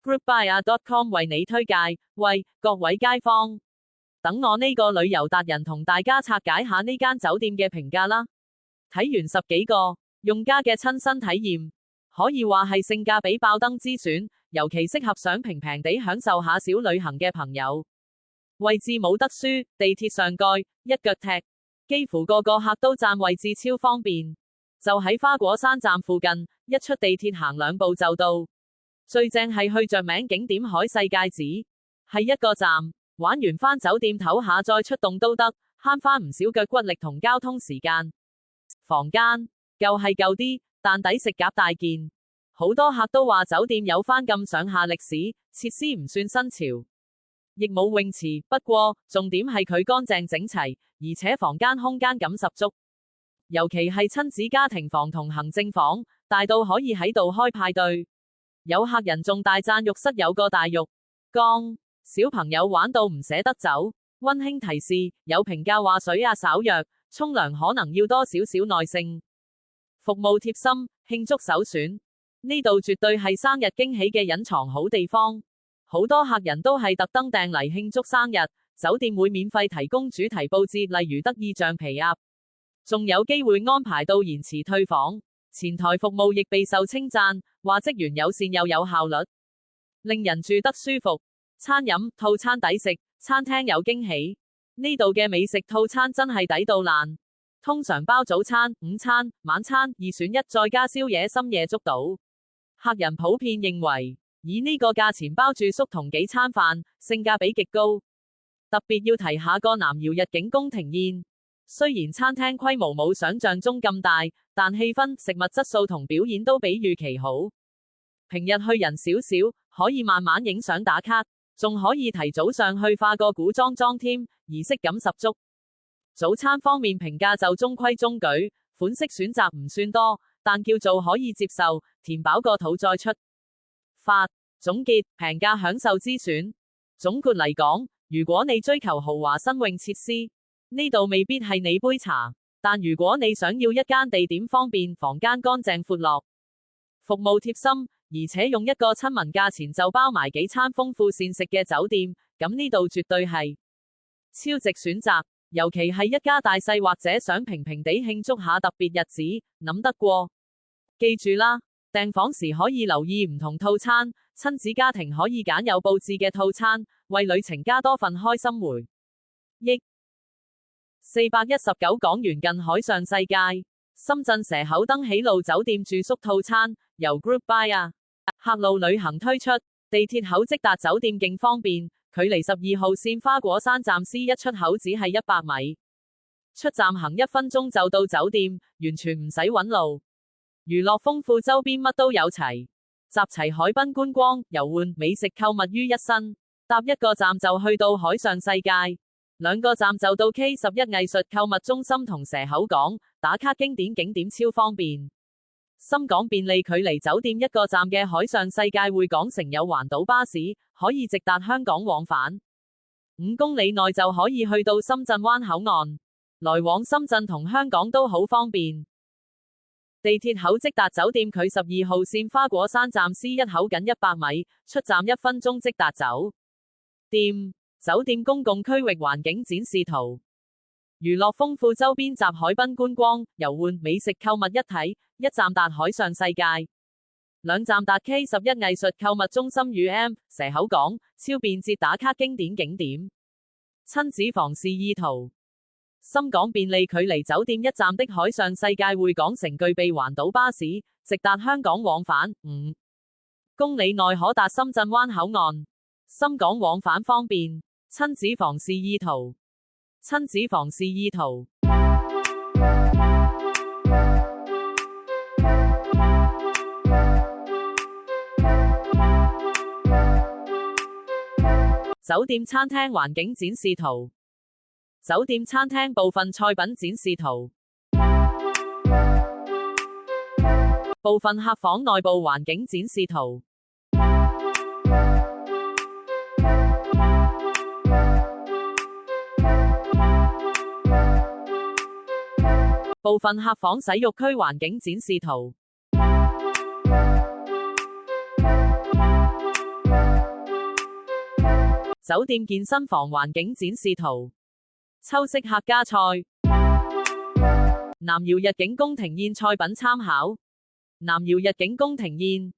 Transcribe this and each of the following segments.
，groupbuyer.com 為你推介。喂，各位街坊，等我呢個旅遊達人同大家拆解下呢間酒店嘅評價啦。睇完10幾個用家嘅親身體驗，可以話係性價比爆燈之選，尤其適合想平平地享受下小旅行嘅朋友。位置冇得輸，地鐵上蓋，一腳踢，幾乎個個客都讚位置超方便。就喺花果山站附近，一出地鐵行2步就到。最正係去着名景點海世界寺，係一個站，玩完返酒店唞下再出動都得，慳返唔少腳骨力同交通時間。房間舊係舊啲，但抵食夾大件。好多客都話酒店有返咁上下歷史，設施唔算新潮，亦冇泳池，不過重點係佢乾淨整齊，而且房間空間感十足。尤其係親子家庭房同行政房，大到可以喺度開派對。有客人仲大讚浴室有個大浴缸，小朋友玩到唔捨得走。溫馨提示，有評價話水壓稍弱，沖涼可能要多少少耐性。服務貼心，慶祝首選，呢度絕對係生日驚喜嘅隱藏好地方。好多客人都係特登訂嚟慶祝生日，酒店會免費提供主題佈置，例如得意橡皮鴨，仲有機會安排到延遲退房。前台服務亦備受稱讚，話職員友善又有效率，令人住得舒服。餐飲套餐抵食，餐廳有驚喜。呢度嘅美食套餐真係抵到爛，通常包早餐、午餐、晚餐2選1，再加宵夜深夜捉到。客人普遍認為，以呢個價錢包住宿同幾餐飯，性價比極高。特別要提下個南窯日景宮廷宴。雖然餐廳規模冇想象中咁大，但氣氛、食物質素同表演都比預期好。平日去人少少，可以慢慢影相打卡，仲可以提早上去化個古裝妝添，儀式感十足。早餐方面評價就中規中矩，款式選擇唔算多，但叫做可以接受，填飽個肚再出發。總結，平價享受之選。總括嚟講，如果你追求豪華新穎設施，呢度未必係你杯茶，但如果你想要一間地點方便、房間乾淨闊落、服務貼心，而且用一個親民價錢就包埋幾餐豐富膳食嘅酒店，咁呢度絕對係超值選擇。尤其係一家大細或者想平平地慶祝下特別日子，諗得過。記住啦，訂房時可以留意唔同套餐，親子家庭可以揀有佈置嘅套餐，為旅程加多份開心回憶。419港元近海上世界，深圳蛇口燈喜路酒店住宿套餐，由 groupbuyer 客路旅行推出，地鐵口即達酒店勁方便，距離12號線花果山站 C1 出口只係100米，出站行1分鐘就到酒店，完全唔使揾路。娛樂豐富，周邊乜都有齊，集齊海濱觀光、遊玩、美食購物於一身，搭一個站就去到海上世界。2個站就到 K11 藝術購物中心同蛇口港，打卡經典景點超方便。深港便利，距離酒店1個站嘅海上世界匯港城有環島巴士，可以直達香港往返，5公里內就可以去到深圳灣口岸，來往深圳同香港都好方便。地鐵口即達酒店距12號線花果山站 C1 口僅100米，出站1分鐘即達酒店。酒店公共區域環境展示圖，娛樂豐富，周邊集海濱觀光、遊玩、美食購物一體，一站達海上世界，2站達 K11 藝術購物中心與 M 蛇口港，超便捷打卡經典景點。親子房示意圖，深港便利，距離酒店1站的海上世界匯港城具備環島巴士，直達香港往返5公里內可達深圳灣口岸，深港往返方便。親子房示意圖，親子房示意圖。酒店餐廳環境展示圖，酒店餐廳部分菜品展示圖，部分客房內部環境展示圖。部分客房洗浴區環境展示圖。酒店健身房環境展示圖。秋式客家菜。南窯日景宮廷宴菜品參考。南窯日景宮廷宴。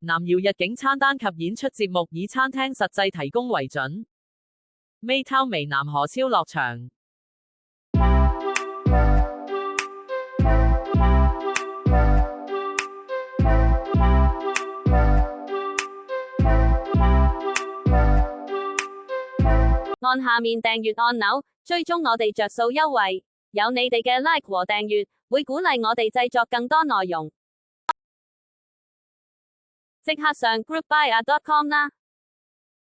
南窯日景餐單及演出節目以餐廳實際提供為準。Maytown 湄南河超樂場。按下面訂閱按鈕，追蹤我哋着數優惠，有你哋嘅 like 和訂閱，會鼓勵我哋製作更多內容。即刻上 groupbuya.com 啦！